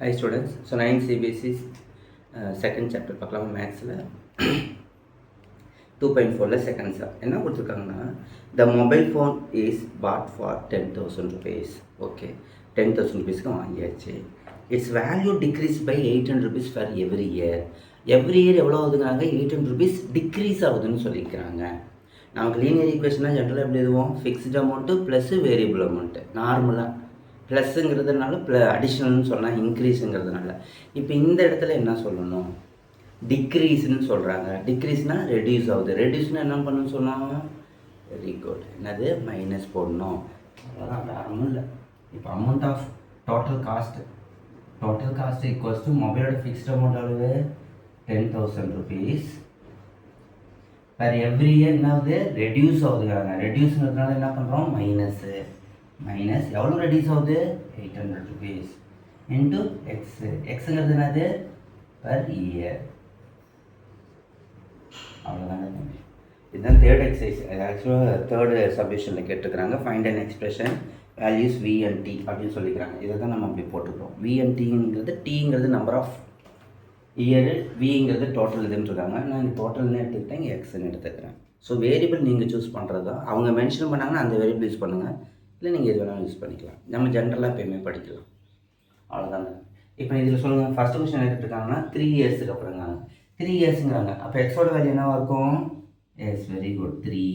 Hi students, so 9 CBSE second chapter பார்க்கலாம் மேக்ஸில் 2.4ல second sir என்ன கொடுத்துருக்காங்கன்னா the mobile phone is bought for 10,000 rupees. Okay 10,000 rupeesக்கு வாங்கியாச்சு. its value decreased by 800 rupees for every year. Every year எவ்வளோ ஆகுதுங்கிறாங்க 800 rupees degrees ஆகுதுன்னு சொல்லியிருக்கிறாங்க. நமக்கு linear ஈக்குவேஷனாக ஜென்ரலாக எப்படி எழுதுவோம் fixed amount plus variable amount நார்மலாக ப்ளஸ்ஸுங்கிறதுனால அடிஷ்னல்னு சொன்னால் இன்க்ரீஸுங்கிறதுனால. இப்போ இந்த இடத்துல என்ன சொல்லணும் டிக்ரீஸ்ன்னு சொல்கிறாங்க. டிக்ரீஸ்னால் ரெடியூஸ் ஆகுது. ரெடியூஸ்னால் என்ன பண்ணணும்னு சொன்னோம் வெரி குட் என்னது மைனஸ் போடணும் அவ்வளோதான் வேறு ஒன்றும் இல்லை. இப்போ amount of total cost equals to மொபைலோட ஃபிக்ஸ்ட் அமௌண்ட் அளவு 10,000 rupees per every year என்னாவது ரெடியூஸ் ஆகுதுங்கிறாங்க. ரெடியூஸுங்கிறதுனால என்ன பண்ணுறோம் மைனஸ் எவ்வளோ ரெடியூஸ் ஆகுது 800 rupees இன்ட்டு எக்ஸுங்கிறது என்னது பர் இயர். அவ்வளோதாங்க. இதுதான் தேர்ட் எக்ஸசைஸ். அது ஆக்சுவலாக தேர்டு சப்டிவிஷனில் கேட்டுக்கிறாங்க. Find and expression values V and T அப்படின்னு சொல்லிக்கிறாங்க. இதை தான் நம்ம அப்படி போட்டுக்கிறோம். வி அண்ட் டிங்கிறது டிங்கிறது நம்பர் ஆஃப் இயரு, விங்கிறது டோட்டல் இதுன்னு இருக்காங்க. நான் டோட்டல்னு எடுத்துக்கிட்டேன், இங்கே எக்ஸ்ன்னு எடுத்துக்கிறேன். ஸோ வேரியபிள் நீங்கள் சூஸ் பண்ணுறது தான். அவங்க மென்ஷன் பண்ணாங்கன்னா அந்த வேரியபிள் யூஸ் பண்ணுங்கள், இல்லை நீங்கள் எது வேணாலும் யூஸ் பண்ணிக்கலாம். நம்ம ஜென்ரலாக எப்பயுமே படிக்கலாம். அவ்வளோதாங்க. இப்போ இதில் சொல்லுங்கள் ஃபஸ்ட்டு கொஸ்டின் எடுத்துருக்காங்கன்னா 3 இயர்ஸுக்கு அப்புறங்க 3 இயர்ஸுங்கிறாங்க. அப்போ எக்ஸோட வேல்யூ என்னவாக இருக்கும் எஸ் வெரி குட் 3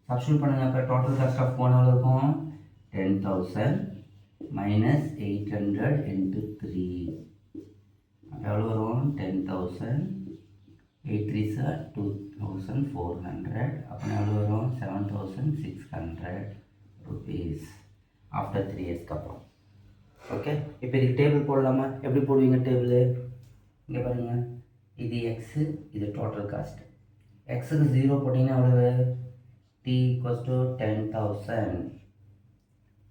சப்ஸ்டியூட் பண்ணுங்கள். அப்போ டோட்டல் காஸ்ட் ஆஃப் ஃபோன் எவ்வளோ இருக்கும் 10,000 மைனஸ் 800 இன்ட்டு 3 எவ்வளோ வரும் 10,000 8 3 சார் 2,400 அப்புறம் எவ்வளோ வரும் 7,600 rupees ஆஃப்டர் 3 இயர்ஸ்க்கு அப்புறம். ஓகே இப்போ இதுக்கு டேபிள் போடலாமா? எப்படி போடுவீங்க டேபிள்? இங்கே பாருங்கள், இது எக்ஸு, இது டோட்டல் காஸ்ட். எக்ஸுக்கு 0 போட்டிங்கன்னா எவ்வளவு D equals to 10,000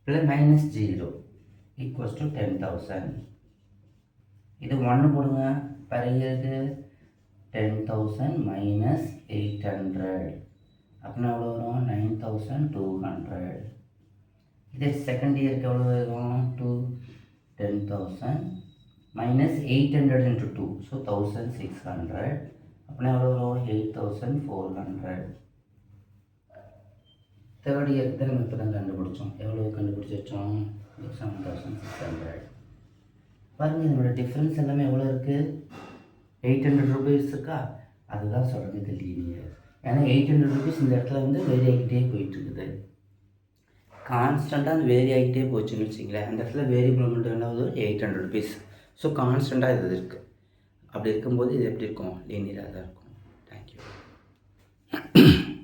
plus minus 0 equals to 10,000. இது 1 போடுங்க பர் இயருக்கு 10,000 மைனஸ் 800 அப்படின்னா எவ்வளோ வரும் 9,200. இதே செகண்ட் இயருக்கு எவ்வளோ வரும் 10,000 மைனஸ் 800 இன்ட்டு 2 ஸோ 1,600 அப்படின்னா எவ்வளோ வரும் 8,400. தேர்ட் இயருக்கு தான் நம்ம இப்போ தான் கண்டுபிடிச்சோம். எவ்வளோ கண்டுபிடிச்சி வச்சோம் 7,600. பாருங்கள் இதனோட டிஃப்ரென்ஸ் எல்லாமே எவ்வளோ இருக்குது 800 rupees இருக்கா? அதுதான் சொல்கிறது இது லீனியர். ஏன்னா 800 rupees இந்த இடத்துல வந்து வேரி ஆகிட்டே போயிட்டுருக்குது. கான்ஸ்டண்ட்டாக அந்த வேரி ஆகிட்டே போச்சுன்னு வச்சிங்களேன். அந்த இடத்துல வேரியபிள் அமௌண்ட் என்ன ஆகுது 800 rupees. ஸோ கான்ஸ்டண்ட்டாக இது இருக்குது. அப்படி இருக்கும்போது இது எப்படி இருக்கும் லீனியராக தான் இருக்கும்.